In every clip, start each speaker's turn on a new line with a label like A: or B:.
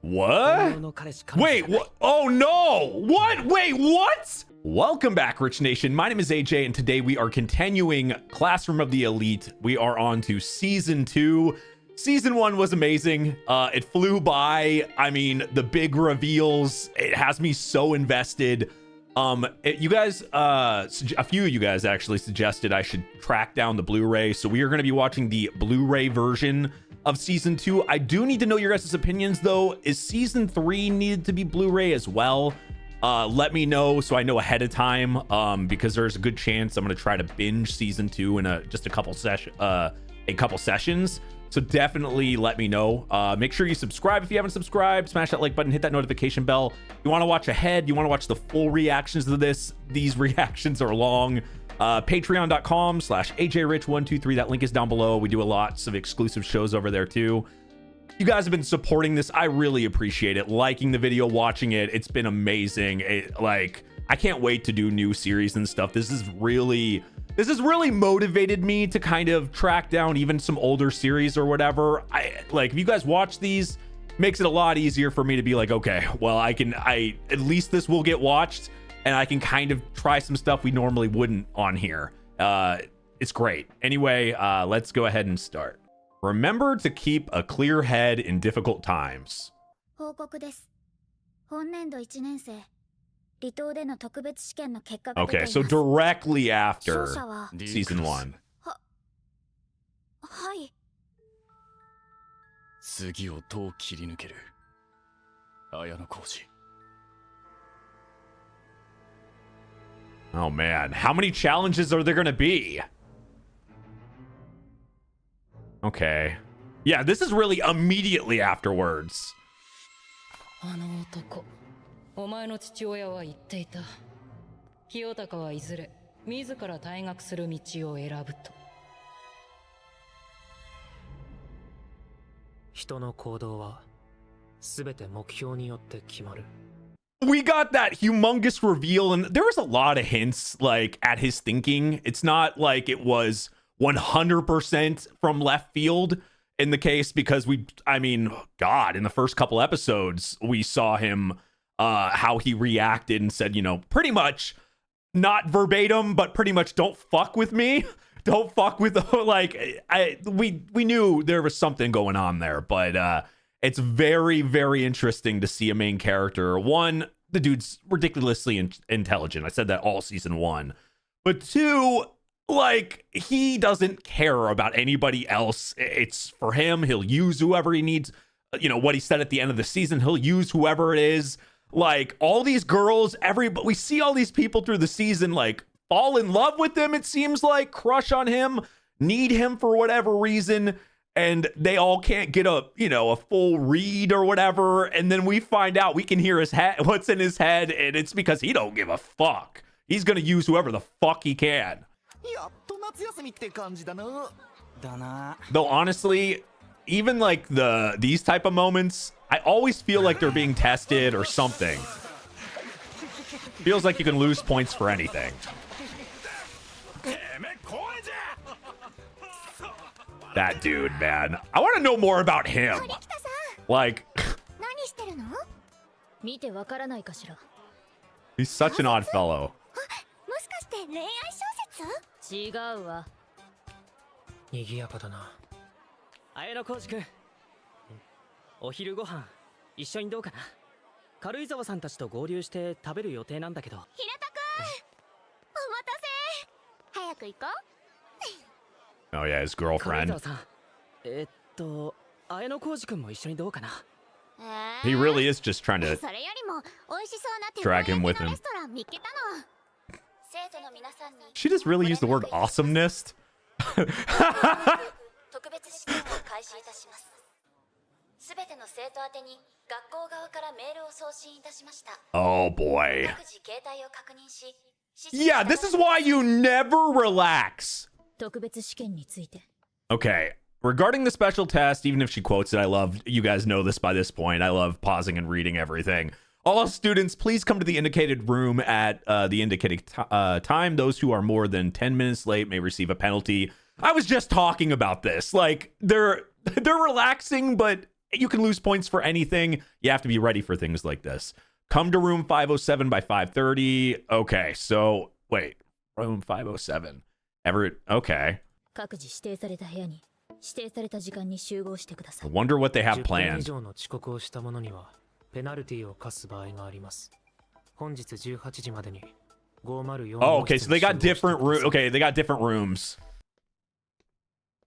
A: What? Wait, what? Oh no! What? Wait, what? Welcome back, Rich Nation. My name is AJ, and today we are continuing Classroom of the Elite. We are on to Season 2. Season 1 was amazing. It flew by. I mean, the big reveals. It has me so invested. You guys, a few of you guys actually suggested I should track down the Blu-ray. So we are going to be watching the Blu-ray version of Season 2. I do need to know your guys' opinions, though. Is Season 3 needed to be Blu-ray as well? Let me know so I know ahead of time, because there's a good chance I'm going to try to binge Season 2 in just a couple sessions. So definitely let me know. Make sure you subscribe if you haven't subscribed. Smash that like button, hit that notification bell. You want to watch ahead, you want to watch the full reactions to this. These reactions are long. Patreon.com/ajrich123. That link is down below. We do lots of exclusive shows over there too. You guys have been supporting this. I really appreciate it. Liking the video, watching it. It's been amazing. I can't wait to do new series and stuff. This has really motivated me to kind of track down even some older series or whatever. If you guys watch these, makes it a lot easier for me to be like, okay, well, at least this will get watched, and I can kind of try some stuff we normally wouldn't on here. It's great. Anyway, let's go ahead and start. Remember to keep a clear head in difficult times. Okay, so directly after Season 1. Oh man, how many challenges are there gonna be? Okay. Yeah, this is really immediately afterwards.
B: お前の父親は言っていた。清高はいずれ自ら退学する道を選ぶと。
C: 人の行動はすべて目標によって決まる。
A: We got that humongous reveal, and there was a lot of hints at his thinking. It's not like it was 100% from left field in the case, because in the first couple episodes we saw him how he reacted and said, pretty much not verbatim, but pretty much don't fuck with me. Don't fuck with we knew there was something going on there, but it's very, very interesting to see a main character. One, the dude's ridiculously intelligent. I said that all Season 1. But two, he doesn't care about anybody else. It's for him. He'll use whoever he needs. What he said at the end of the season, he'll use whoever it is. All these girls, we see all these people through the season, fall in love with him, it seems like, crush on him, need him for whatever reason, and they all can't get a full read or whatever, and then we find out, we can hear his head, what's in his head, and it's because he don't give a fuck. He's gonna use whoever the fuck he can. Though honestly, even these type of moments, I always feel like they're being tested or something. Feels like you can lose points for anything. That dude, man. I want to know more about him. He's such an odd fellow.
C: 賑やかだな。綾野浩二君。お昼ご飯一緒にどうかな。軽井沢さんたちと合流して食べる予定なんだけど。
D: 平田君、お待たせ。早く行こう。
A: Oh yeah, his girlfriend.
C: 綾野浩二君も一緒にどうかな。
A: He really is just trying to drag him with him. She just really used the word awesomeness. Oh boy. Yeah, this is why you never relax. Okay, regarding the special test, even if she quotes it, you guys know this by this point, I love pausing and reading everything. All students, please come to the indicated room at the indicated time. Those who are more than 10 minutes late may receive a penalty. I was just talking about this. Like, they're relaxing, but you can lose points for anything. You have to be ready for things like this. Come to room 507 by 5:30. Okay, so wait, room 507. Okay.
E: 各自指定された部屋に指定された時間に集合してくださ
A: I
E: い。
A: wonder what they have
C: 10分以
A: planned.
C: 上の遅刻をした者にはペナルティを課す場合があります。本日18時までに504
A: Oh, okay, so they got different rooms. Okay, they got different rooms.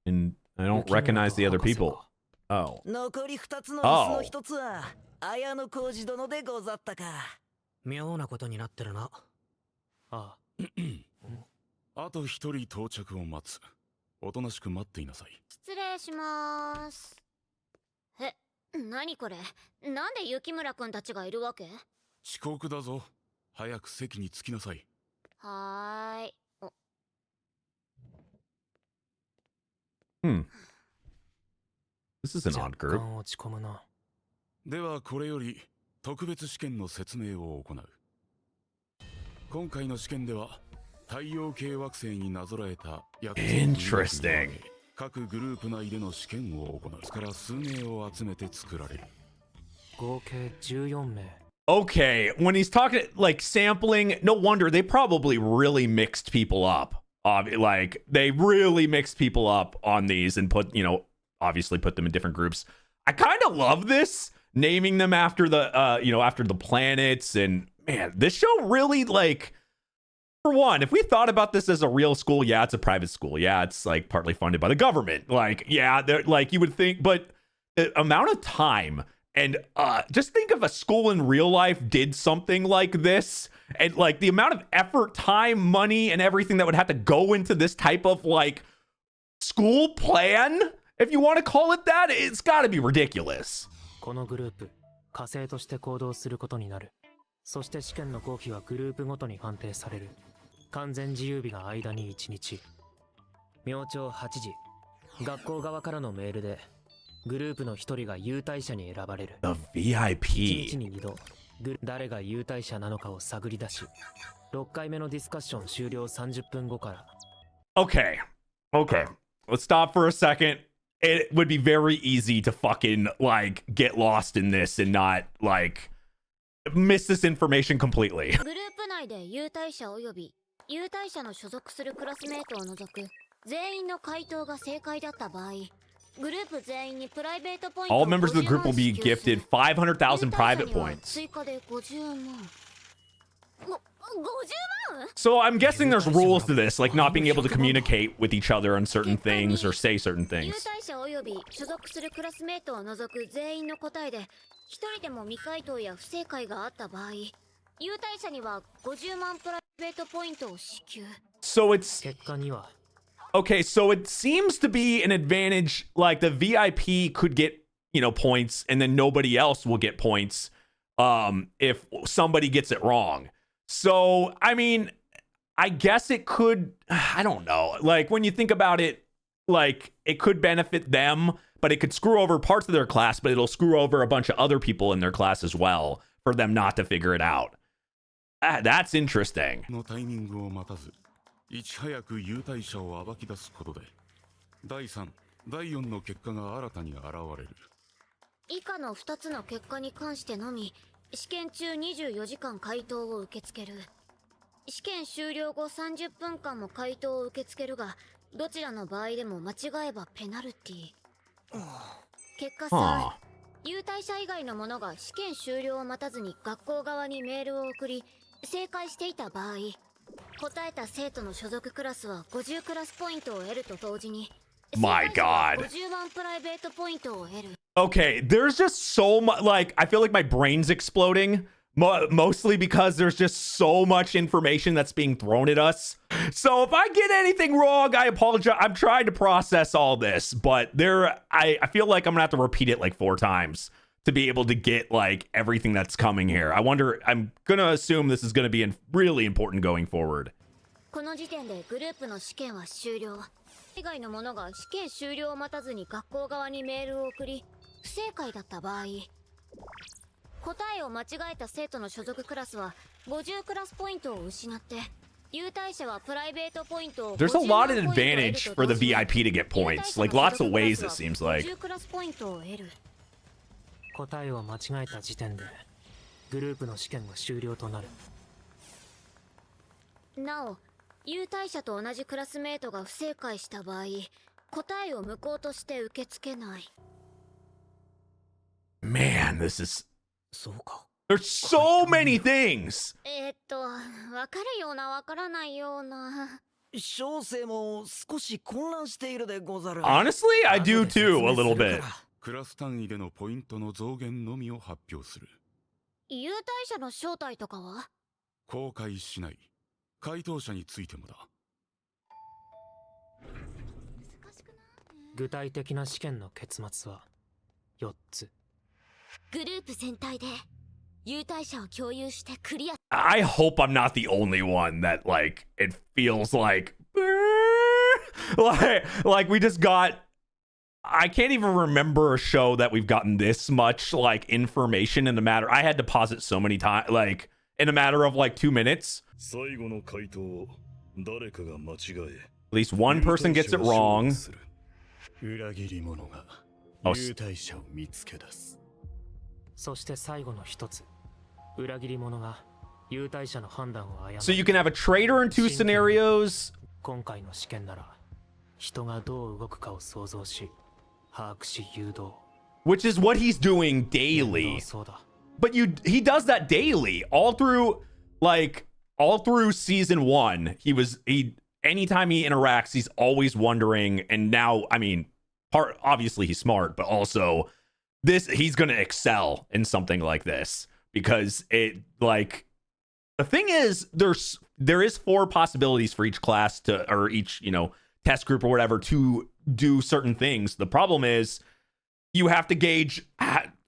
A: And I don't recognize the other people. Oh.
F: 残り2つの椅子の1つは綾小路殿でござったか。
C: 妙なことになってるな。ああ。
G: あと一人到着を待つ。おとなしく待っていなさい。
D: 失礼しまーす。え、何これ？なんで雪村くんたちがいるわけ？
G: 遅刻だぞ。早く席に着きなさい。
D: はーい。
A: This is an odd group.
C: 若干落ち込むな。
G: ではこれより特別試験の説明を行う。今回の試験では太陽系惑星になぞらえた8つの
A: Interesting.
G: 各グループ内での試験を行うから数名を集めて作られる。
C: 合計14名。
A: Okay, when he's talking like sampling, no wonder they probably really mixed people up. Like they really mixed people up on these and put, obviously put them in different groups. I kind of love this, naming them after the after the planets. And man, this show really, like, for one, if we thought about this as a real school, yeah, it's a private school. Yeah, it's like partly funded by the government. Like, yeah, they're like, you would think, but the amount of time and just think if a school in real life did something like this, and like the amount of effort, time, money, and everything that would have to go into this type of like school plan, if you want to call it that, it's got to be ridiculous.
C: このグループ、火星として行動することになる。そして試験の合否はグループごとに判定される。完全自由日が間に1日。明朝8時、学校側からのメールで、グループの1人が優待者に選ばれる。
A: The
C: 1日
A: VIP.
C: に2度、誰が優待者なのかを探り出し、6回目のディスカッション終了30分後から。
A: Okay. Let's stop for a second. It would be very easy to fucking like get lost in this and not like miss this information completely.
D: グループ内で優待者及び優待者の所属するクラスメートを除く全員の回答が正解だった場合、グループ全員にプライベートポイント
A: All members of the group will be
D: 50万
A: gifted 500,000 private
D: 優待者には
A: points.
D: 追加で50万。50万？
A: So I'm guessing there's rules to this, like not being able to communicate with each other on certain things or say certain
D: 優
A: things.
D: 待者及び所属するクラスメートを除く全員の答えで一人でも未回答や不正解があった場合、優待者には50万プライベートポイントを支給。
A: So it's
C: 結果には、
A: okay, so it seems to be an advantage, like the VIP could get, points and then nobody else will get points if somebody gets it wrong. So, I mean, I guess it could, I don't know. Like when you think about it, like it could benefit them, but it could screw over parts of their class, but it'll screw over a bunch of other people in their class as well for them not to figure it out. That's interesting.
G: のタイミングを待たず、いち早く優待者を暴き出すことで、第3、第4の結果が新たに現れる。
D: 以下の2つの結果に関してのみ、試験中24時間回答を受け付ける。試験終了後30分間も回答を受け付けるが、どちらの場合でも間違えばペナルティ。結果3、優待者以外の者が試験終了を待たずに学校側にメールを送り、正解していた場合、答えた生徒の所属クラスは50クラスポイントを得ると同時に、
A: My
D: 正解者は
A: God.
D: 50万プライベートポイントを得る。
A: Okay, there's just so much, like, I feel like my brain's exploding, mostly because there's just so much information that's being thrown at us. So if I get anything wrong, I apologize. I'm trying to process all this, but I feel like I'm gonna have to repeat it like 4 times to be able to get like everything that's coming here. I'm gonna assume this is gonna be really important going forward.
D: この時点でグループの試験は終了。以外の者が試験終了を待たずに学校側にメールを送り、不正解だった場合、答えを間違えた生徒の所属クラスは50クラスポイントを失って、優待者はプライベートポイントを
A: There's a
D: 50
A: lot
D: 万
A: of
D: ポイントを得る
A: advantage
D: と
A: for
D: 同
A: the
D: 時に
A: VIP to get
D: 優待
A: points,
D: 者の
A: like lots
D: 所
A: of
D: 属クラ
A: ways
D: スは
A: it seems like.
D: 50クラスポイントを得る。
C: 答えを間違えた時点でグループの試験が終了となる。
D: なお、優待者と同じクラスメートが不正解した場合、答えを無効として受け付けない。
A: Man, this is
F: そうか。
A: there's so many things.
D: わかるようなわからないような。
F: 小生も少し混乱しているでござる。
A: Honestly, I do too, a little bit.
G: クラス単位でのポイントの増減のみを発表する。
D: 優待者の正体とかは
G: 公開しない。回答者についてもだ。
C: 具体的な試験の結末は4つ。
D: グループ全体で優待者を共有してクリア。
A: I hope I'm not the only one that like it feels like like we just got I can't even remember a show that we've gotten this much like information in the matter. I had to pause it so many times, like in a matter of like 2 minutes.
H: 最後の回答を誰かが間違え、
A: At least one person gets it wrong.
H: 裏切り者が
A: Oh,
H: 優待者を見つけ出す。
C: そして最後の一つ、裏切り者が優待者の判断を誤る。
A: So you can have a traitor in 2 scenarios.
C: 今回の試験なら人がどう動くかを想像し把握し誘導。
A: Which is what he's doing daily.
C: そうだ。
A: But he does that daily all through season 1. Anytime he interacts, he's always wondering. And now, I mean, obviously he's smart, but also he's going to excel in something like this because the thing is there is 4 possibilities for each class or each, test group or whatever to do certain things. The problem is you have to gauge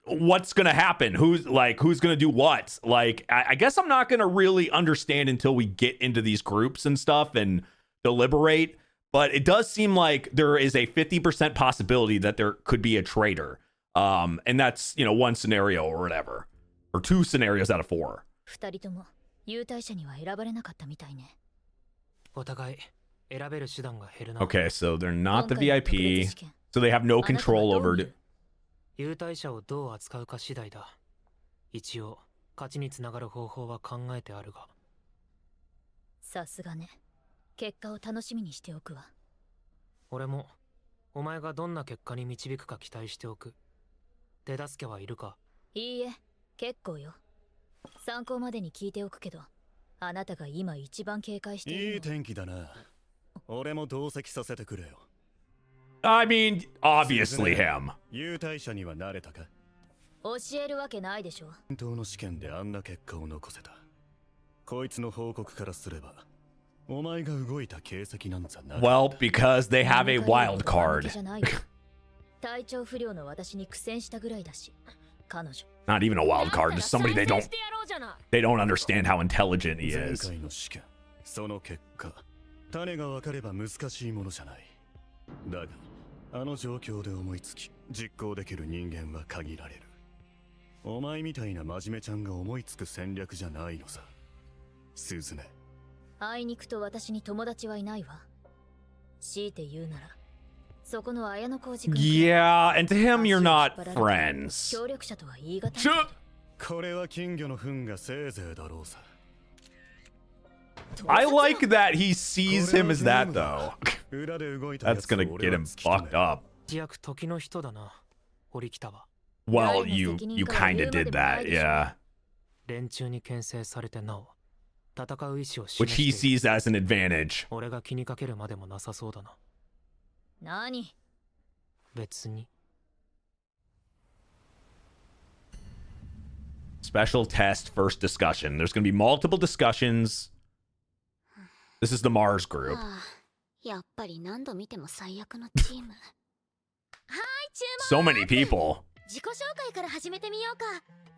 A: what's going to happen. Who's going to do what? I guess I'm not going to really understand until we get into these groups and stuff and deliberate, but it does seem like there is a 50% possibility that there could be a traitor. And that's, 1 scenario or whatever, or 2 scenarios out of 4.
E: 二人とも優待者には選ばれなかったみたいね。
C: お互い選べる手段が減るな。
A: Okay, so they're not the
E: 今回の特別
A: VIP,
E: 試験
A: so they have no
E: あなたは
A: control
E: どう
A: over
E: 見
A: it.
E: る？
C: 優待者をどう扱うか次第だ。一応勝ちにつながる方法は考えてあるが。
E: さすがね。結果を楽しみにしておくわ。
C: 俺もお前がどんな結果に導くか期待しておく。手助けはいるか？
E: いいえ、結構よ。参考までに聞いておくけど、あなたが今一番警戒しているのは。
H: いい天気だな。俺も同席させてくれよ。
A: I mean, obviously him.
H: 優待者には慣れたか？
E: 教えるわけないでしょ。
H: 本当の試験であんな結果を残せた。こいつの報告からすれば、お前が動いた形跡なんざな。
A: Well, because they have a wild
E: じゃ
A: card.
E: ないよ。体調不良の私に苦戦したぐらいだし、彼女。
A: Not even a wild card, just somebody they don't understand how intelligent he
H: 前
A: is.
H: 回の試験、その結果、種が分かれば難しいものじゃない。だが、あの状況で思いつき、実行できる人間は限られる。お前みたいな真面目ちゃんが思いつく戦略じゃないのさ。スズメ。
E: あいにくと私に友達はいないわ。強いて言うなら、そこの綾小路君。
A: Yeah, and to him, you're not friends.
E: 協力者とは言い難い。
H: これは金魚の糞がせいぜいだろうさ。
A: I like that he sees him as that, though.
H: 裏で動いたや
A: That's
H: つを
A: gonna
H: 俺
A: get
H: は
A: him
H: 突き止め
A: fucked up.
C: 一躍時の人だな。堀北は
A: Well, you kind of did that, yeah.
C: 連中に牽制されてなお戦う意志を
A: Which
C: 示
A: he
C: している。
A: sees as an advantage.
C: 俺が気にかけるまでもなさそうだな。
E: 何？
C: 別に。
A: Special test, first discussion. There's going to be multiple discussions. This is the Mars group.
D: やっぱり何度見ても最悪のチーム。
A: So many people.
D: 自己紹介から始めてみようか。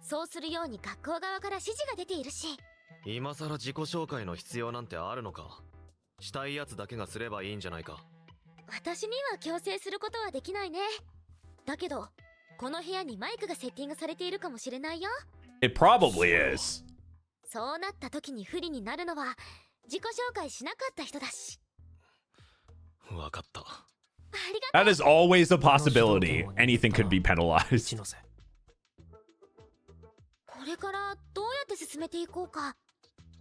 D: そうするように学校側から指示が出ているし。
I: 今さら自己紹介の必要なんてあるのか。したいやつだけがすればいいんじゃないか。
D: 私には強制することはできないね。だけど、この部屋にマイクがセッティングされているかもしれないよ。
A: It probably is.
D: そうなった時に不利になるのは自己紹介しなかった人だし。
I: わかった。
D: ありがとう。
A: That is always a possibility. Anything could be penalized.
C: 一ノ瀬
D: れからどうやって進めていこうか。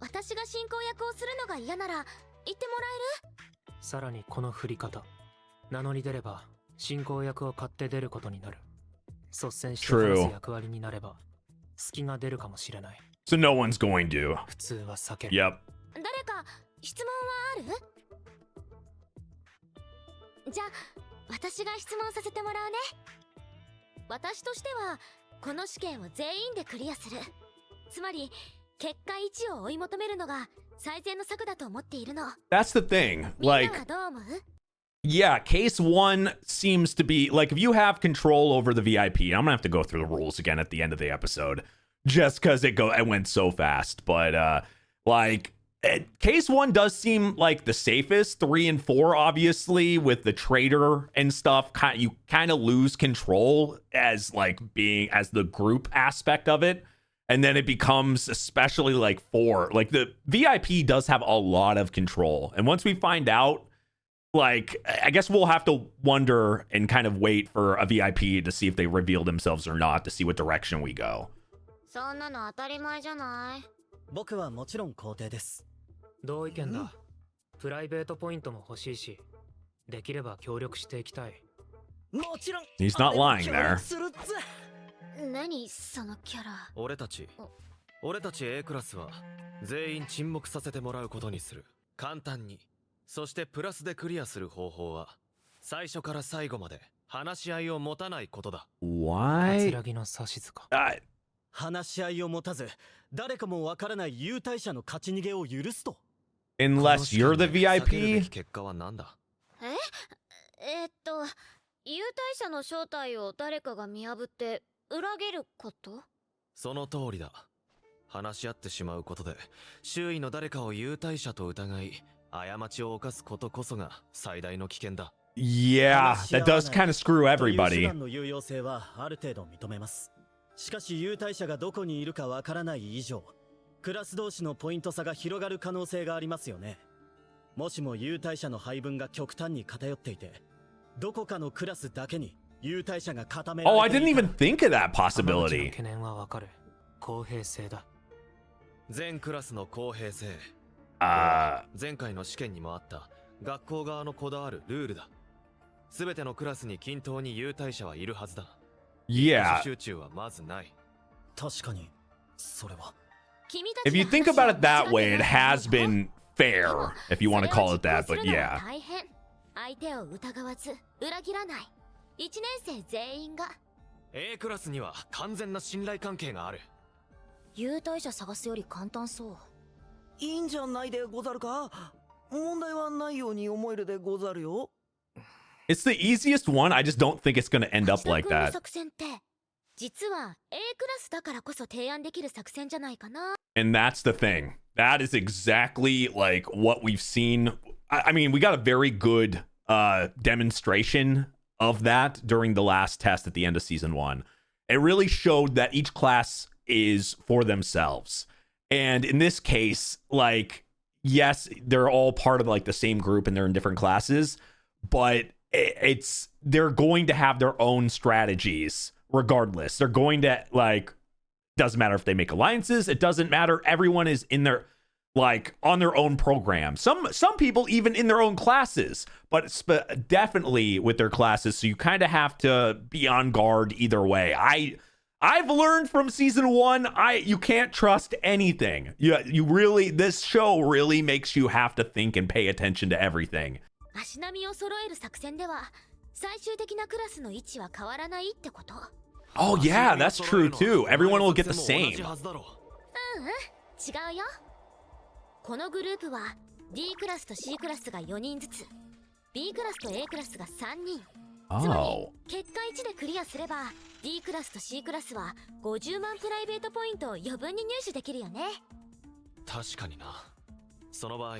D: 私が進行役をするのが嫌なら言ってもらえる？
C: さらにこの振り方、名乗り出れば進行役を買って出ることになる。率先して話す役割になれば隙が出るかもしれない。
A: So no one's going to.
C: 普通は避ける。
A: Yep.
D: 誰か質問はある？じゃあ私が質問させてもらうね。私としてはこの試験を全員でクリアする、つまり結果1を追い求めるのが最善の策だと思っているの。
A: That's the thing.
D: みんな
A: Like,
D: はどう思う？
A: yeah, case one seems to be like if you have control over the VIP. I'm gonna have to go through the rules again at the end of the episode, just because it went so fast. But case one does seem like the safest. 3 and 4, obviously, with the trader and stuff, you kind of lose control as the group aspect of it. And then it becomes especially like 4. Like the VIP does have a lot of control. And once we find out, like, I guess we'll have to wonder and kind of wait for a VIP to see if they reveal themselves or not, to see what direction we go.
D: そんなの当たり前じゃない。
F: 僕はもちろん肯定です。
C: 同意見だ。プライベートポイントも欲しいし、できれば協力していきたい。
F: もちろん。
A: He's not lying there.
D: 何そのキャラ。
I: 俺たち A クラスは全員沈黙させてもらうことにする。簡単に、そしてプラスでクリアする方法は最初から最後まで話し合いを持たないことだ。
A: Why?
C: 桂木の指図か。
F: 話し合いを持たず、誰かもわからない優待者の勝ち逃げを許すと。
A: Unless you're the
I: 避けるべ
A: VIP?
I: き結果は何だ？
D: 優待者の正体を誰かが見破って裏切ること？
I: その通りだ。話し合ってしまうことで周囲の誰かを優待者と疑い過ちを犯すことこそが最大の危険だ。
A: Yeah, that does kind of screw
F: 手
A: everybody.
F: 段の有用性はある程度認めます。しかし優待者がどこにいるかわからない以上、クラス同士のポイント差が広がる可能性がありますよね。もしも優待者の配分が極端に偏っていて、どこかのクラスだけに優待者が固められて
A: Oh,
F: いた
A: I didn't even think of that
C: 浜口の
A: possibility.
C: 懸念はわかる。公平性だ。
I: 全クラスの公平性。前回の試験にもあった学校側のこだわるルールだ。すべてのクラスに均等に優待者はいるはずだ。
A: Yeah.
I: 集中はまずない。
F: 確かに、それは。
A: If you think about it that way, it has been fair, if you want to call it that, but yeah.
D: 相手を疑わず裏切らない1年生全員が。
I: A クラスには完全な信頼関係がある。
E: 優待者探すより簡単そう。
F: いいんじゃないでござるか。問題はないように思えるでござるよ。
A: It's the easiest one. I just don't think it's going to end up like
D: 橋田君の
A: that.
D: 作戦って実は A クラスだからこそ提案できる作戦じゃないかな。
A: And that's the thing. That is exactly like what we've seen. I mean, we got a very good demonstration of that during the last test at the end of season 1. It really showed that each class is for themselves. And in this case, like, yes, they're all part of like the same group and they're in different classes, but they're going to have their own strategies regardless. They're going to, like, doesn't matter if they make alliances, it doesn't matter. Everyone is in their, like, on their own program. Some people even in their own classes, but definitely with their classes. So you kind of have to be on guard either way. I've learned from season 1, you can't trust anything. You really, this show really makes you have to think and pay attention to everything.
D: 足並みを揃える作戦では最終的なクラスの位置は変わらないってこと。
A: Oh yeah, that's true too. Everyone will get the same.
D: 違うよ。このグループは D クラスと C クラスが4人ずつ、 B クラスと A クラスが3人。つまり
A: Oh.
D: 結果1でクリアすれば D クラスと C クラスは50万プライベートポイントを余分に入手できるよね。
I: 確かにな。その場合、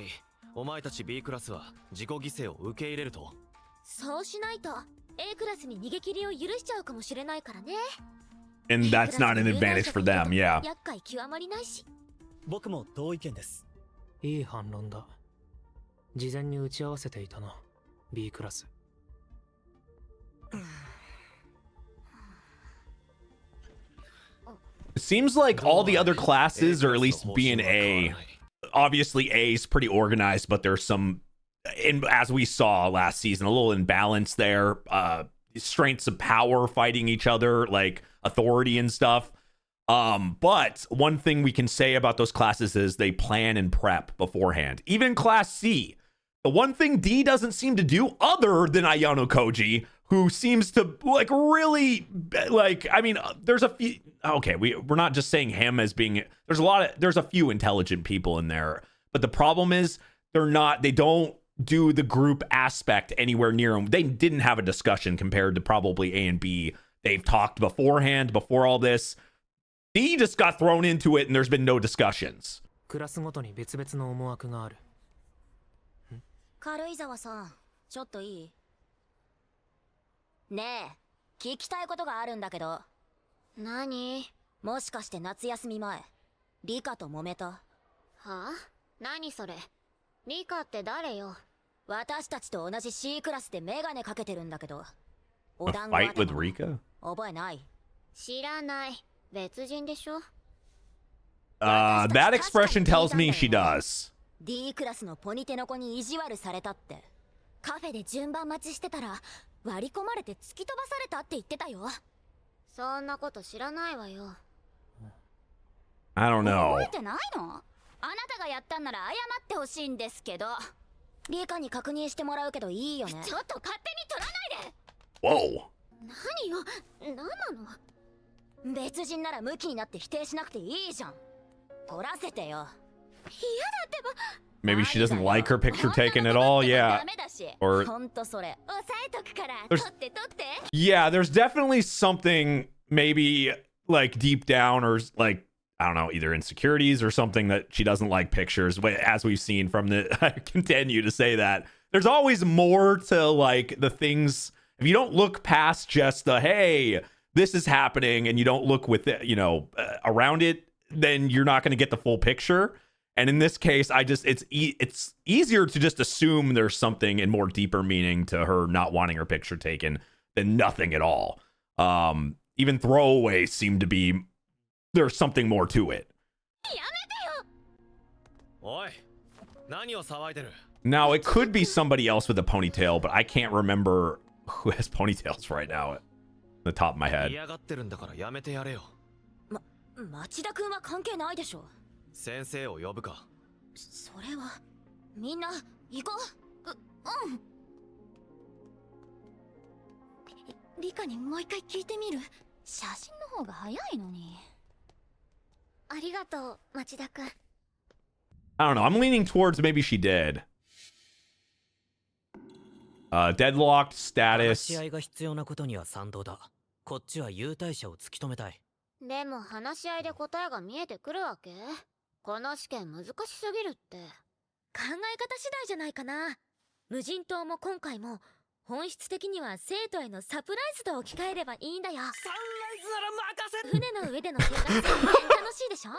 I: お前たち B クラスは自己犠牲を受け入れると。
D: そうしないと A クラスに逃げ切りを許しちゃうかもしれないからね。
A: And that's not an advantage for them, yeah.
D: 厄介極まりないし。
F: 僕も同意見です。
C: いい反論だ。事前に打ち合わせていたな。B クラス。
A: Seems like all the other classes, or at least B and A, obviously A is pretty organized, but there's some, as we saw last season, a little imbalance there. Strengths of power fighting each other, like authority and stuff. But one thing we can say about those classes is they plan and prep beforehand. Even Class C, the one thing D doesn't seem to do, other than Ayano Koji, who seems to like really like, I mean, there's a few, okay, we're not just saying him as being, there's a few intelligent people in there, but the problem is they don't do the group aspect anywhere near them. They didn't have a discussion compared to probably A and B. They've talked beforehand, before all this. D just got thrown into it and there's been no discussions.
C: クラスごとに別々の思惑がある。
J: 軽井沢さん、ちょっといい？ねえ、聞きたいことがあるんだけど。
D: 何？
J: もしかして夏休み前、リカと揉めた？
D: はあ？何それ？リカって誰よ？
J: 私たちと同じ C クラスでメガネかけてるんだけど。
A: A fight with Rika?
J: 覚えない？
D: 知らない。別人でしょ？
A: That expression tells me she does.
J: D クラスのポニテの子に意地悪されたって。カフェで順番待ちしてたら割り込まれて突き飛ばされたって言ってたよ。
D: そんなこと知らないわよ。
A: I don't know.
J: 覚えてないの？あなたがやったんなら謝ってほしいんですけど。リカに確認してもらうけどいいよね。
D: ちょっと勝手に取らないで。
A: Whoa.
D: 何よ？何なの？
J: 別人ならムキになって否定しなくていいじゃん。取らせてよ。嫌だってば。
A: Maybe she doesn't like her picture taken at all. Yeah. Or yeah, there's definitely something maybe like deep down, or like, I don't know, either insecurities or something that she doesn't like pictures. As we've seen from the, I continue to say that there's always more to like the things. If you don't look past just the, hey, this is happening, and you don't look with it, around it, then you're not going to get the full picture. And in this case, it's easier to just assume there's something and more deeper meaning to her not wanting her picture taken than nothing at all. Even throwaways seem to be, there's something more to it. Now, it could be somebody else with a ponytail, but I can't remember who has ponytails right now at the top of my head.
J: 町田君は関係ないでしょ。
I: 先生を呼ぶか。
J: それはみんな行こう。うん。リカにもう一回聞いてみる。写真の方が早いのに。
D: ありがとう、町田君。
A: I don't know. I'm leaning towards maybe she did. Deadlocked status.
C: 試合が必要なことには賛同だ。こっちは優待者を突き止めたい。
D: でも話し合いで答えが見えてくるわけ？この試験難しすぎるって。
E: 考え方次第じゃないかな。無人島も今回も本質的には生徒へのサプライズと置き換えればいいんだよ。サンライズなら任せ。船の上での生活は楽しいでしょ？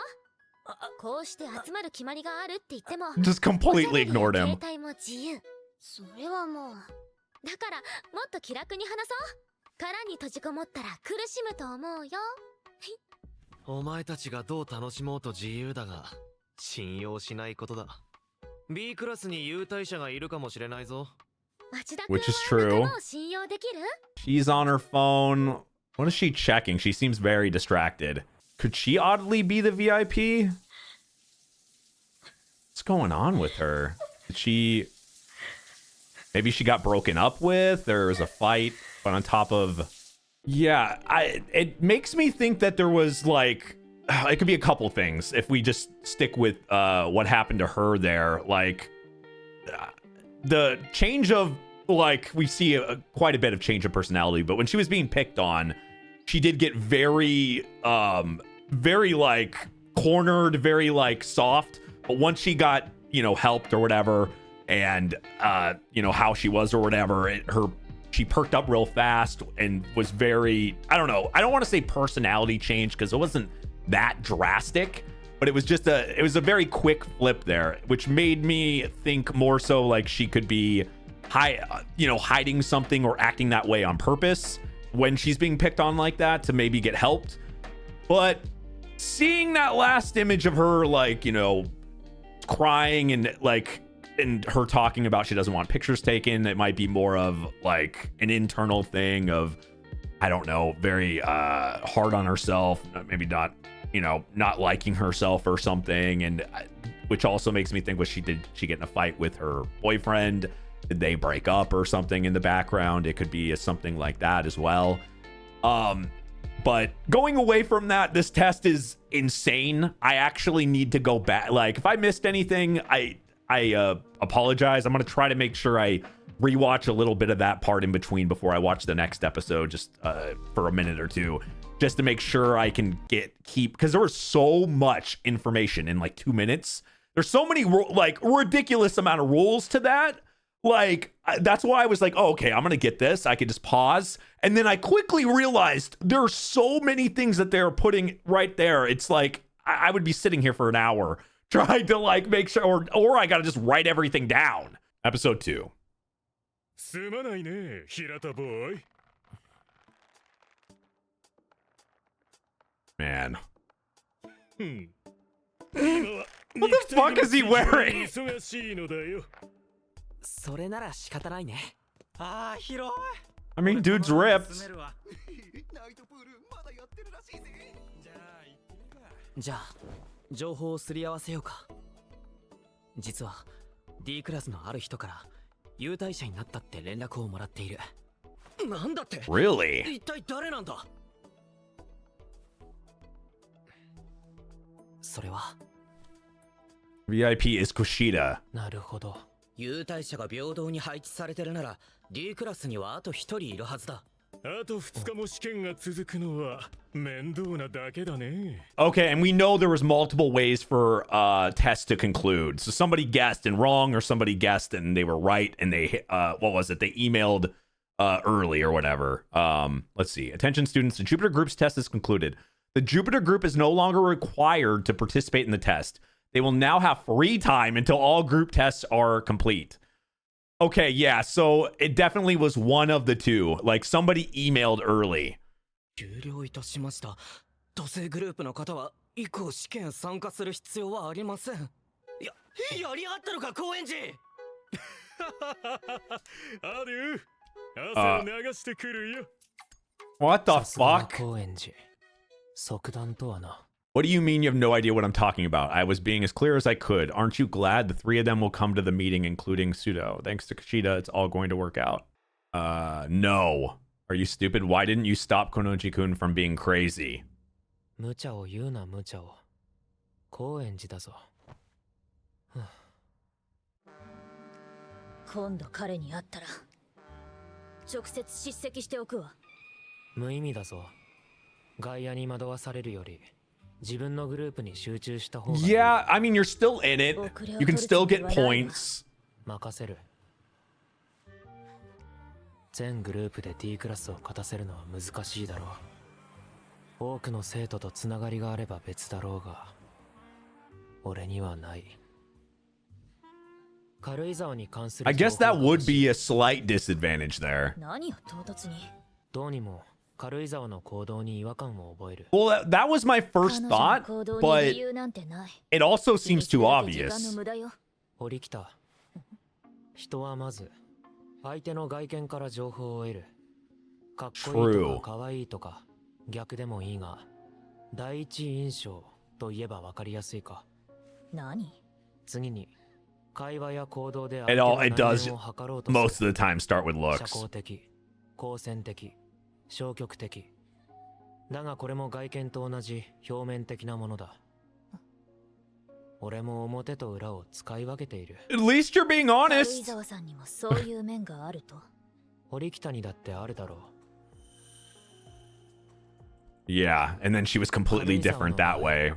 E: こうして集まる決まりがあるって言っても
A: Just completely ignored him.
E: 携帯も自由。
D: それはもう。
E: だからもっと気楽に話そう。殻に閉じこもったら苦しむと思うよ。
I: お前たちがどう楽しもうと自由だが、信用しないことだ。B クラスに優待者がいるかもしれないぞ。
A: Which is true. She's on her phone. What is she checking? She seems very distracted. Could she oddly be the VIP? What's going on with her? Did she... Maybe she got broken up with? There was a fight, but on top of... Yeah, it makes me think that there was like, it could be a couple things if we just stick with what happened to her there. Like the change of, like, we see quite a bit of change of personality, but when she was being picked on, she did get very like cornered, very like soft. But once she got, helped or whatever, and how she was or whatever, she perked up real fast and was very, I don't know. I don't want to say personality change because it wasn't that drastic, but it was just it was a very quick flip there, which made me think more so like she could be hiding something or acting that way on purpose when she's being picked on like that to maybe get helped. But seeing that last image of her, like, you know, crying and like, and her talking about she doesn't want pictures taken, it might be more of like an internal thing of, I don't know, very hard on herself, maybe not, you know, not liking herself or something. And which also makes me think, was she get in a fight with her boyfriend? Did they break up or something in the background? It could be something like that as well. But going away from that, this test is insane. I actually need to go back. Like, if I missed anything, I apologize. I'm going to try to make sure I rewatch a little bit of that part in between before I watch the next episode, just for a minute or two, just to make sure I can keep, because there was so much information in like 2 minutes. There's so many like ridiculous amount of rules to that. Like, that's why I was like, oh, okay, I'm gonna get this. I could just pause, and then I quickly realized there are so many things that they're putting right there. It's like I would be sitting here for an hour trying to like make sure, or I gotta just write everything down. Episode 2. Man. What the fuck is he wearing? I mean, dude's ripped.
C: じゃあ情報をすり合わせようか。実は D クラスのある人から優待者になったって連絡をもらっている。なんだって
A: Really?
C: 一体誰なんだ。それは
A: VIP is Kushida.
C: なるほど。優待者が平等に配置されてるなら D クラスにはあと1人いるはずだ。あと2日も試験が続くのは面倒なだけだね。
A: Okay, and we know there was multiple ways for tests to conclude. So somebody guessed and wrong, or somebody guessed and they were right, and they what was it? They emailed early or whatever. Let's see. Attention students, the Jupiter group's test is concluded. The Jupiter group is no longer required to participate in the test. They will now have free time until all group tests are complete. Okay, yeah, so it definitely was one of the two. Like, somebody emailed early.
C: 終了いたしました。土星グループの方は以降試験参加する必要はありません。やりやがったのか、高円寺。ある。汗を流してくるよ。
A: What the fuck?
C: 高円寺。即断とはな。
A: What do you mean you have no idea what I'm talking about? I was being as clear as I could. Aren't you glad the three of them will come to the meeting, including Pseudo? Thanks to Kushida, it's all going to work out. No. Are you stupid? Why didn't you stop Konochi-kun from being crazy?
C: 無茶を言うな、無茶を。高円寺だぞ。
J: 今度彼に会ったら直接叱責しておくわ。
C: 無意味だぞ。外野に惑わされるより。
A: Yeah, I mean, you're still in it. You can still get points.
C: 任せる。全グループで D クラスを勝たせるのは難しいだろう。多くの生徒とつながりがあれば別だろうが、俺にはない。軽井沢に関する
A: I guess that would be a slight disadvantage there.
J: 何を唐突に。
C: どうにも。 軽井沢の行動に違和感を覚える。
A: Well, that was my first thought, but it also seems too obvious.
C: 堀北、人はまず相手の外見から情報を得る。かっこいいとか可愛いとか逆でもいいが、第一印象と言えばわかりやすいか。
J: 何？
C: 次に会話や行動で
A: it does most of the time start with looks.
C: 社交的、好戦的。 消極的だがこれも外見と同じ表面的なものだ。俺も表と裏を使い分けている。
A: At least you're being honest.
J: 軽井沢さんにもそういう面があると。
C: 堀北にだってあるだろう。
A: Yeah, and then she was completely different that way.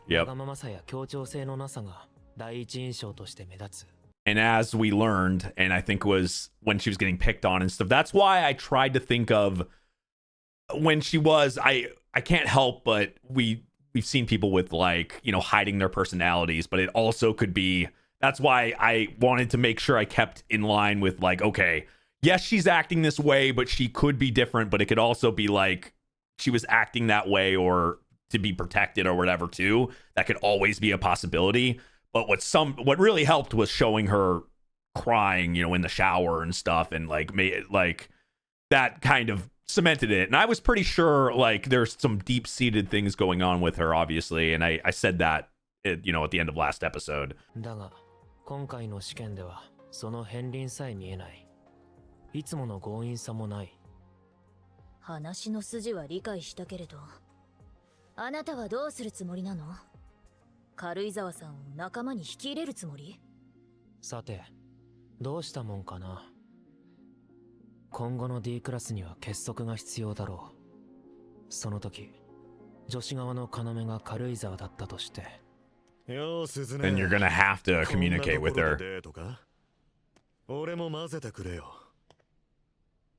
A: Yep.
C: わがままさや協調性のなさが第一印象として目立つ。
A: And as we learned, and I think was when she was getting picked on and stuff, that's why I tried to think of when she was, I can't help but we've seen people with like, you know, hiding their personalities, but it also could be, that's why I wanted to make sure I kept in line with like, okay, yes, she's acting this way, but she could be different, but it could also be like she was acting that way or to be protected or whatever too. That could always be a possibility. But what really helped was showing her crying, in the shower and stuff, and like that kind of cemented it. And I was pretty sure like there's some deep-seated things going on with her, obviously, and I said that at the end of last episode.
C: だが今回の試験ではその片鱗さえ見えない。いつもの強引さもない。
J: 話の筋は理解したけれど、あなたはどうするつもりなの？軽井沢さんを仲間に引き入れるつもり？
C: さて、どうしたもんかな。今後の D クラスには結束が必要だろう。その時、女子側の要が軽井沢だったとして。
A: Then you're gonna have to communicate with her.
H: 俺も混ぜてくれよ。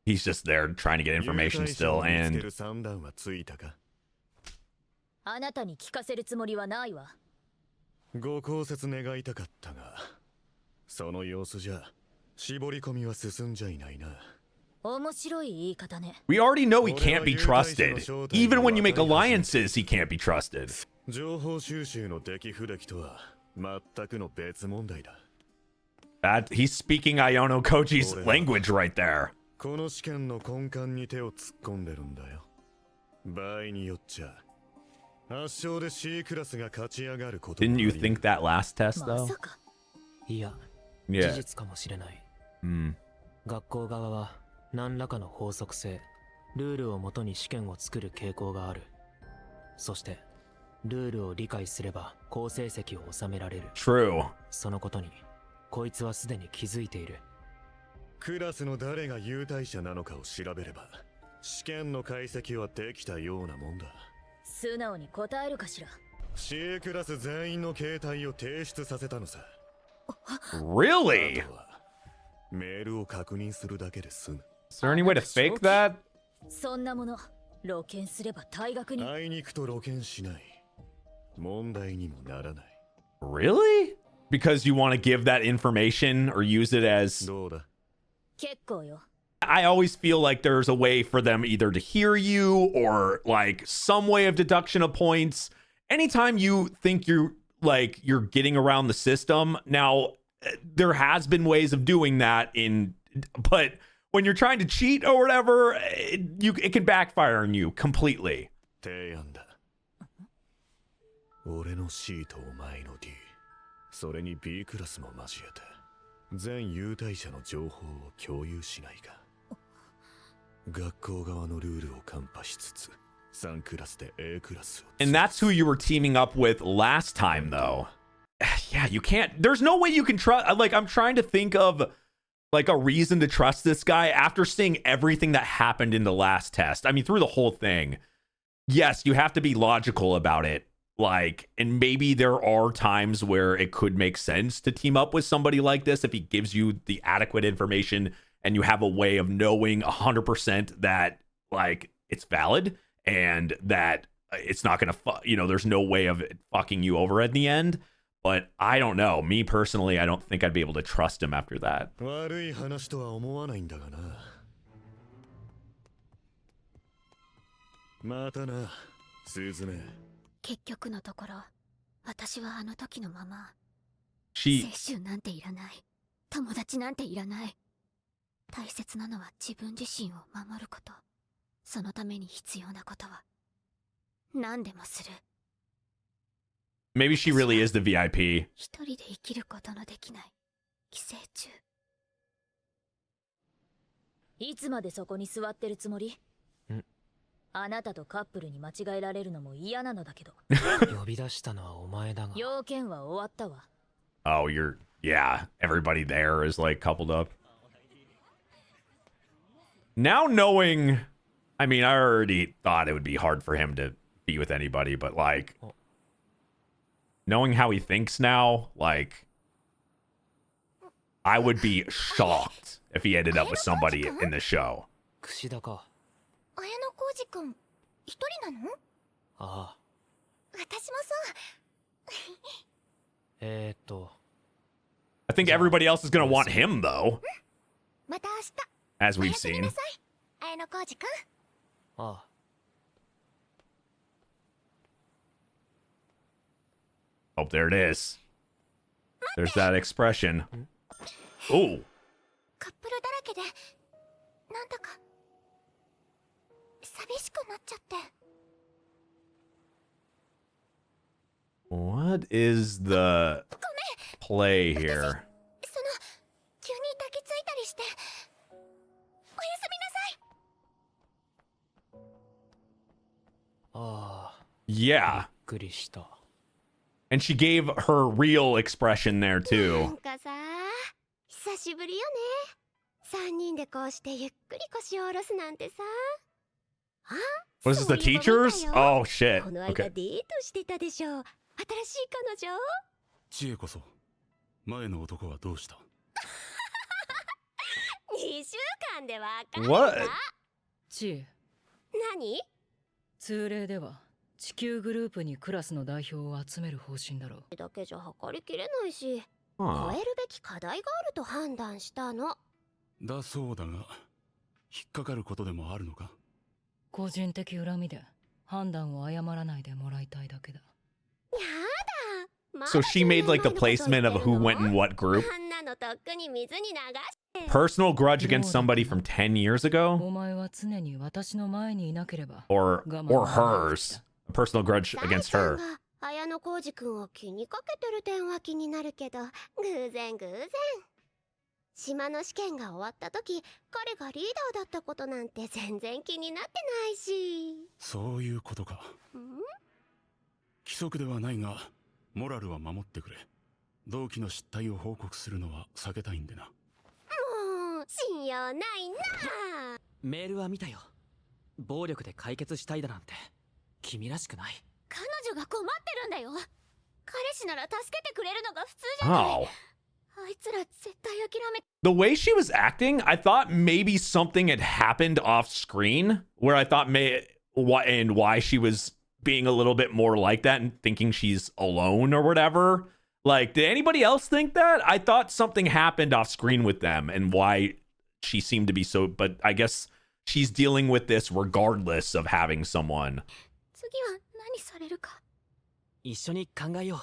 A: He's just there trying to get information still, and
J: あなたに聞かせるつもりはないわ。
H: ご考説願いたかったが、その様子じゃ絞り込みは進んじゃいないな。
J: 面白い言い方ね。
A: we already know he can't be trusted. Even when you make alliances, he can't be trusted.
H: 情報収集の出来不出来とは全くの別問題だ。
A: He's speaking Iono Koji's language right there.
H: この試験の根幹に手を突っ込んでるんだよ。場合によっちゃ圧勝で C クラスが勝ち上がること。
A: Didn't you think that last test though?
J: まさか。
C: いや、
A: Yeah.
C: 事実かもしれない。
A: Hmm.
C: 学校側は何らかの法則性、ルールをもとに試験を作る傾向がある。そしてルールを理解すれば好成績を収められる。
A: True.
C: そのことにこいつはすでに気づいている。
H: クラスの誰が優待者なのかを調べれば試験の解析はできたようなもんだ。
J: 素直に答えるかしら。
H: C クラス全員の携帯を提出させたのさ。
A: Really?
H: あとはメールを確認するだけで済む。
A: Is there any way to fake that?
J: そんなもの露見すれば退学に。
H: あいにくと露見しない。問題にもならない。
A: Really? Because you want to give that information or use it as...
H: どうだ。
J: 結構よ。
A: I always feel like there's a way for them either to hear you or like some way of deduction of points. Anytime you think you're getting around the system, now there has been ways of doing that but when you're trying to cheat or whatever, it can backfire on you completely.
H: 提案だ。俺の C とお前の D、 それに B クラスも交えて全優待者の情報を共有しないか。学校側のルールをカンパしつつ3クラスで A クラスを。
A: And that's who you were teaming up with last time, though. Yeah, you can't. There's no way you can trust. Like, I'm trying to think of like a reason to trust this guy after seeing everything that happened in the last test. I mean, through the whole thing. Yes, you have to be logical about it. Like, and maybe there are times where it could make sense to team up with somebody like this if he gives you the adequate information and you have a way of knowing 100% that like it's valid and that it's not gonna there's no way of it fucking you over at the end. But I don't know. Me personally, I don't think I'd be able to trust him after that.
H: 悪い話とは思わないんだがな。またな、スズメ。
D: 結局のところ、私はあの時のまま。
A: She
D: 青春なんていらない。友達なんていらない。大切なのは自分自身を守ること。そのために必要なことは何でもする。
A: maybe she really is the VIP.
D: 一人で生きることのできない寄生虫。
J: いつまでそこに座ってるつもり？あなたとカップルに間違えられるのも嫌なのだけど。
C: 呼び出したのはお前だが。
J: 要件は終わったわ。
A: Oh, yeah, everybody there is like coupled up. Now knowing, I mean, I already thought it would be hard for him to be with anybody, but like knowing how he thinks now, like I would be shocked if he ended up with somebody in the show.
C: 櫛田か。
D: 綾野浩二くん、一人なの？
C: ああ。
D: 私もそう。
A: I think everybody else is gonna want him though,
D: また明日。
A: as
D: お
A: we've
D: やすみ
A: seen.
D: なさい、綾野浩二くん。
C: ああ。
A: Oh, there it is. There's that expression. Oh.
E: カップルだらけでなんだか寂しくなっちゃって。
A: What is the play here?
E: その急に抱きついたりして。おやすみなさい。
C: ああ、
A: Yeah.
C: びっくりした。
A: And she gave her real expression there
E: な
A: too.
E: んかさ、久しぶりよね。3人でこうしてゆっくり腰を下ろすなんてさ。あ、
A: Was this the
E: そういえば見た
A: teachers?
E: よ。
A: Oh shit.
E: この間
A: Okay.
E: デートしてたでしょ。新しい彼女。
G: 知恵こそ前の男はどうした？
E: 2週間で別れた。
A: What?
B: チエ、
E: 何？
B: 通例では地球グループにクラスの代表を集める方針だろう。
E: だけじゃ測りきれないし、
A: Huh.
E: 超えるべき課題があると判断したの。
G: だそうだが引っかかることでもあるのか？
B: 個人的恨みで判断を誤らないでもらいたいだけだ。
E: やだ。まだ
A: So she made like the
E: 10年前
A: placement
E: の
A: of
E: こと
A: who
E: 言って
A: went
E: る
A: in
E: の？
A: what group.
E: あんなのとっくに水に流して。
A: Personal grudge against somebody from 10 years ago?
B: お前は常に私の前にいなければ。
A: Or hers. A personal grudge
E: サイ
A: against
E: ちゃん
A: her.
E: が綾野浩二君を気にかけてる点は気になるけど、偶然。島の試験が終わった時、彼がリーダーだったことなんて全然気になってないし。
G: そういうことか。規則ではないがモラルは守ってくれ。同期の失態を報告するのは避けたいんでな。
E: もう信用ないな。
C: メールは見たよ。暴力で解決したいだなんて君らしくない。
E: 彼女が困ってるんだよ。彼氏なら助けてくれるのが普通じゃない。
A: Oh.
E: あいつら絶対諦め。
A: The way she was acting, I thought maybe something had happened off screen where I thought why she was being a little bit more like that and thinking she's alone or whatever. Like, did anybody else think that? I thought something happened off screen with them and why she seemed to be so, but I guess she's dealing with this regardless of having someone.
E: 次は何されるか。
C: 一緒に考えよう。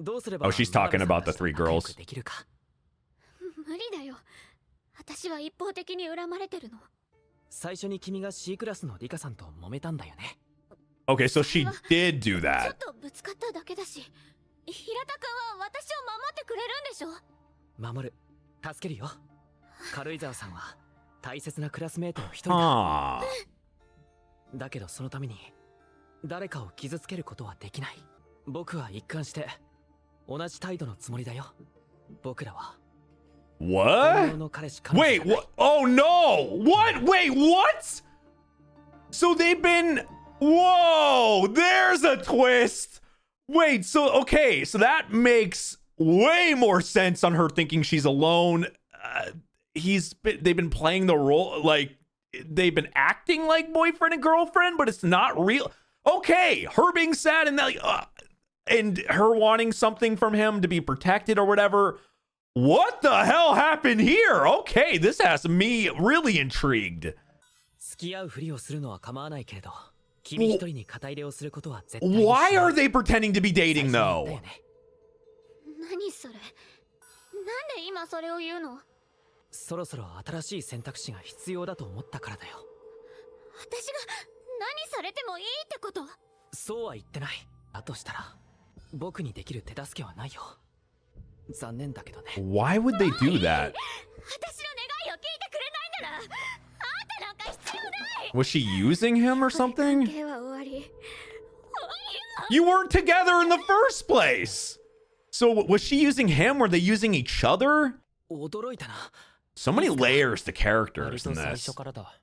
C: どうすれば
A: Oh, she's talking about the three
C: 仲良
A: girls.
C: くできるか。
E: 無理だよ。私は一方的に恨まれてるの。
C: 最初に君が C クラスのリカさんと揉めたんだよね。
A: Okay, so she did do
E: ちょっ
A: that.
E: とぶつかっただけだし、平田君は私を守ってくれるんでしょ。
C: 守る。助けるよ。軽井沢さんは大切なクラスメートの一人だ。
A: Huh.
C: だけどそのために誰かを傷つけることはできない。僕は一貫して同じ態度のつもりだよ。僕らは
A: What?
C: 本当の彼氏彼女じゃ
A: Wait,
C: ない。
A: what? Oh no! What? Wait, what? So they've been. Whoa! There's a twist! Wait, so okay, so that makes way more sense on her thinking she's alone. They've been playing the role, like, they've been acting like boyfriend and girlfriend, but it's not real. Okay, her being sad and that, and her wanting something from him to be protected or whatever. What the hell happened here? Okay, this has me really intrigued.
C: 付き合うふりをするのは構わないけれど、君一人に肩入れをすることは絶対にしない。
A: Why are they pretending to be dating
C: 最初に言った
A: though?
C: よね。
E: 何それ。なんで今それを言うの。
C: そろそろ新しい選択肢が必要だと思ったからだよ。
E: 私が何されてもいいってこと。
C: そうは言ってない。だとしたら僕にできる手助けはないよ。残念だけどね。
A: Why would they do that?
E: 私の願いを聞いてくれないなら、あんたなんか必要ない。
A: Was she using him or
E: 関
A: something?
E: 係は終わり。
A: You weren't together in the first place. So was she using him? Were they using each other?
C: 驚いたな。
A: So many layers to
C: 割
A: characters
C: と
A: in
C: 最
A: this.
C: 初からだ。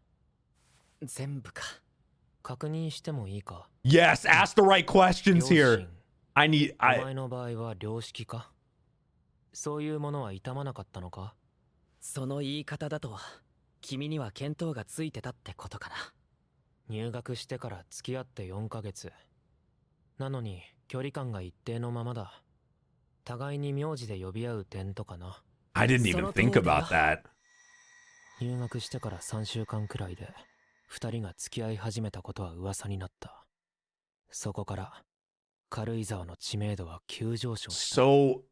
C: 全部か。確認してもいいか。
A: Yes, ask the right questions
C: 良
A: here.
C: 心。
A: I need
C: お前の場合は良識か。そういうものは痛まなかったのか。その言い方だと君には見当がついてたってことかな。入学してから付き合って4ヶ月。なのに距離感が一定のままだ。互いに名字で呼び合う点とかな。
A: I didn't even think about that.
C: 入学してから3週間くらいで2人が付き合い始めたことは噂になった。そこから軽井沢の知名度は急上昇した。
A: So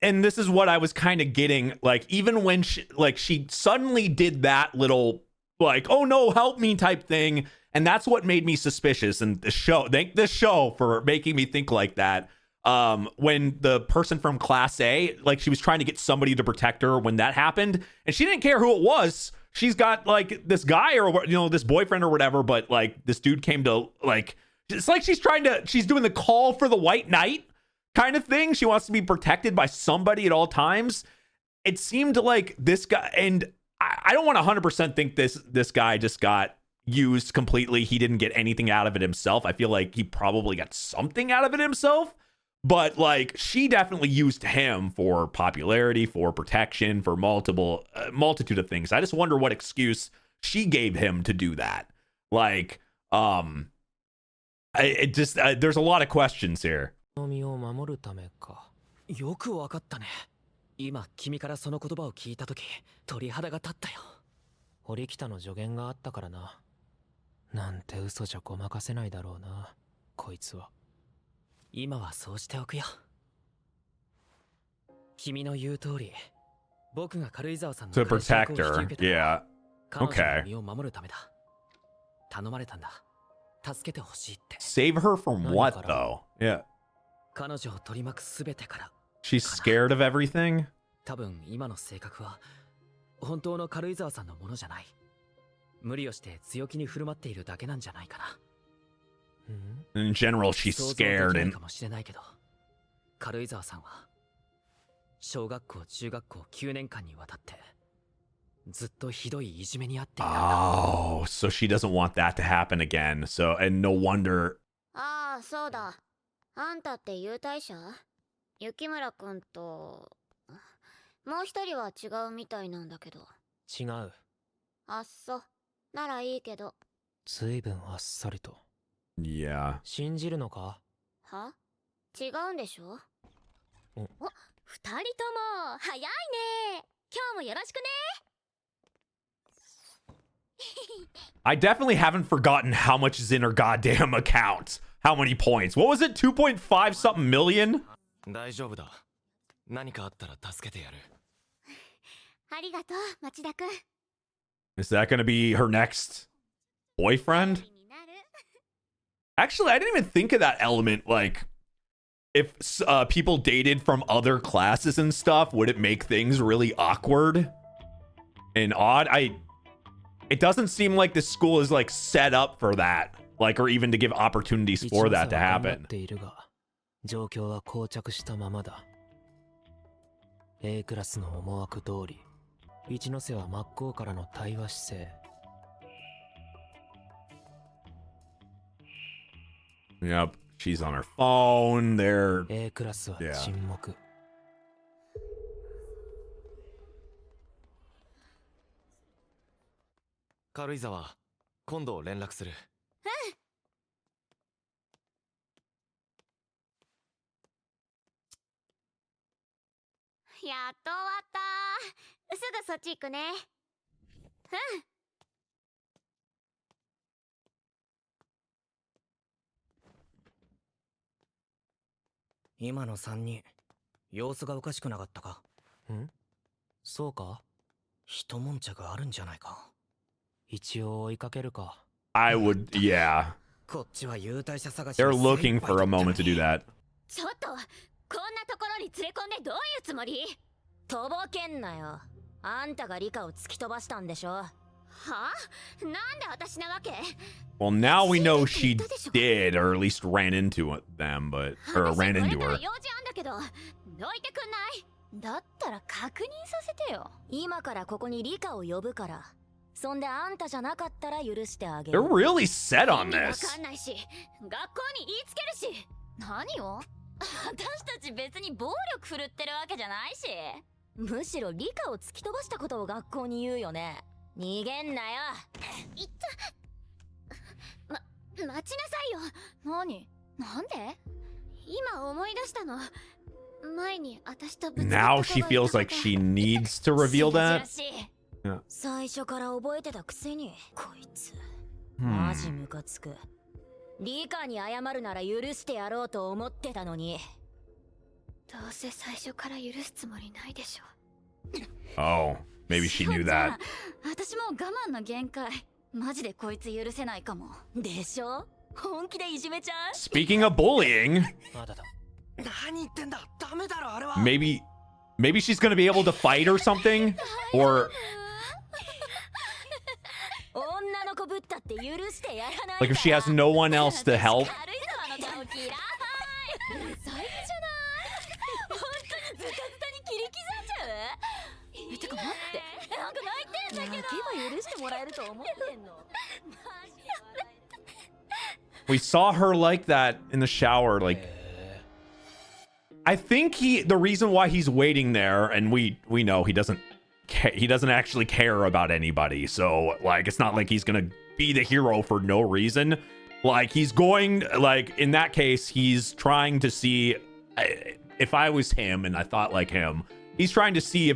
A: and this is what I was kind of getting, like even when she suddenly did that little like, oh no, help me type thing, and that's what made me suspicious. And thank this show for making me think like that. When the person from Class A, like she was trying to get somebody to protect her when that happened, and she didn't care who it was. She's got like this guy or this boyfriend or whatever, but like this dude came to like, it's like she's doing the call for the white knight kind of thing. She wants to be protected by somebody at all times. It seemed like this guy, and I don't want to 100% think this guy just got used completely. He didn't get anything out of it himself. I feel like he probably got something out of it himself, but like she definitely used him for popularity, for protection, for multitude of things. I just wonder what excuse she gave him to do that. Like, there's a lot of questions here.
C: 身を守るためか。
I: よくわかったね。今君からその言葉を聞いたとき、鳥肌が立ったよ。
C: 堀北の助言があったからな。なんて嘘じゃごまかせないだろうな、こいつは。
I: 今はそうしておくよ。君の言う通り、僕が軽井沢さんの
A: To
I: 会社
A: protect
I: を引き
A: her.
I: 受けた。
A: Yeah.
I: 彼女の
A: Okay.
I: 身を守るためだ。頼まれたんだ。助けてほしいって。
A: Save her from what though? Yeah.
I: 彼女を取り巻くすべてから。
A: She's scared of everything.
I: 多分今の性格は本当の軽井沢さんのものじゃない。無理をして強気に振る舞っているだけなんじゃないかな。
A: In general, she's
I: 想像でき
A: scared
I: ない
A: and
I: かもしれないけど、軽井沢さんは小学校中学校9年間にわたってずっとひどいいじめにあっていたんだ。
A: oh, so she doesn't want that to happen again. So, and no wonder.
D: ああ、そうだ。あんたって優待者？雪村くんともう一人は違うみたいなんだけど。
C: 違う。
D: あっそ。ならいいけど。
C: ずいぶんあっさりと。
A: Yeah.
C: 信じるのか？
D: は？違うんでしょ？
E: お、二人とも早いね。今日もよろしくね。
A: I definitely haven't forgotten how much is in her goddamn account. How many points? What was it? 2.5 something million?
I: 大丈夫だ。何かあったら助けてやる。
D: ありがとう、町田くん。
A: Is that going to be her next boyfriend? Actually, I didn't even think of that element. Like, if people dated from other classes and stuff, would it make things really awkward and odd? It doesn't seem like this school is like set up for that, like, or even to give opportunities for that to happen.
C: 状況は膠着したままだ。A クラスの思惑通り、一ノ瀬は真っ向からの対話姿勢。
A: Yep, she's on her phone. They're
C: A クラスは沈黙。
I: 軽井沢、今度連絡する。
D: やっと終わった。すぐそっち行くね。うん。
C: 今の3人、様子がおかしくなかったか？ん？そうか？一悶着あるんじゃないか。一応追いかけるか。
A: I would, yeah.
C: こっちは優待者探し。
A: They're looking for a moment to do that.
D: ちょっと、こんなところに連れ込んでどういうつもり？
J: とぼけんなよ。あんたがリカを突き飛ばしたんでしょ。
D: は？なんで私なわけ？
A: Well, now we know she did, or at least ran into them, but or ran into her.
D: 用事あんだけど、どいてくんない？
J: だったら確認させてよ。今からここにリカを呼ぶから。そんであんたじゃなかったら許してあげる。
A: They're really set on
D: 意味わ
A: this.
D: かんないし、学校に言いつけるし。
J: 何を？私たち別に暴力振るってるわけじゃないし。むしろリカを突き飛ばしたことを学校に言うよね。逃げんなよ。
D: いった。待ちなさいよ。
J: 何？なんで？
D: 今思い出したの。前に私とぶつかった
A: Now
D: 子
A: she
D: がいた
A: feels like she needs to reveal that.
J: 最初から覚えてたくせにこいつ、
A: Hmm.
J: マジムカつく。リカに謝るなら許してやろうと思ってたのに。
D: どうせ最初から許すつもりないでしょ。
A: Oh, maybe she knew that.
J: 私も我慢の限界。マジでこいつ許せないかも。でしょ？本気でいじめちゃう？
A: Speaking of bullying,
C: まだだ。
I: 何言ってんだ。ダメだろあれは。
A: maybe she's gonna be able to fight or something, or
J: 女の子ぶったって許してやらない。
A: like if she has no one else to help.
J: 軽井沢の顔嫌い。最悪じゃない？本当にズタズタに切り刻んじゃう？てか待って、なんか泣いてんだけど。泣けば許してもらえると思ってんの？
A: We saw her like that in the shower. Like, I think the reason why he's waiting there, and we know he doesn't actually care about anybody. So like, it's not like he's gonna be the hero for no reason. Like, he's going, like, in that case, he's trying to see, if I was him and I thought like him, he's trying to see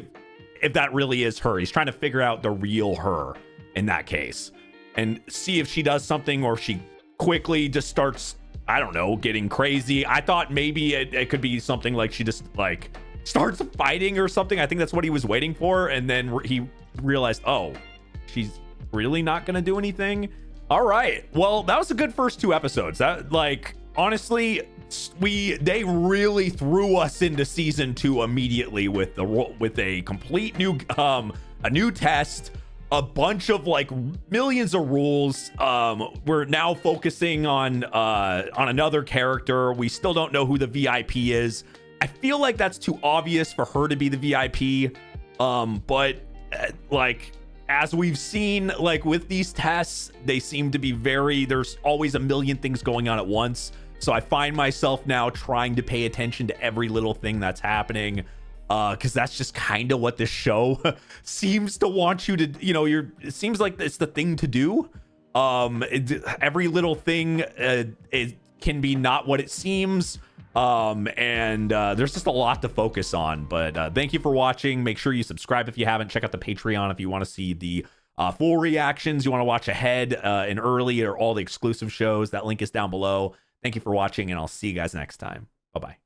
A: if that really is her. He's trying to figure out the real her in that case and see if she does something or if she quickly just starts, I don't know, getting crazy. I thought maybe it could be something like she just like starts fighting or something. I think that's what he was waiting for. And then he realized, oh, she's really not going to do anything. All right. Well, that was a good first 2 episodes. That, like, honestly, they really threw us into season 2 immediately with a complete new a new test, a bunch of like millions of rules. We're now focusing on another character. We still don't know who the VIP is. I feel like that's too obvious for her to be the VIP. But like, as we've seen, like with these tests, they seem to be there's always a million things going on at once. So I find myself now trying to pay attention to every little thing that's happening. Because that's just kind of what this show seems to want you to, it seems like it's the thing to do. Every little thing it can be not what it seems. And there's just a lot to focus on. But thank you for watching. Make sure you subscribe if you haven't. Check out the Patreon if you want to see the full reactions. You want to watch ahead and early or all the exclusive shows. That link is down below. Thank you for watching, and I'll see you guys next time. Bye-bye.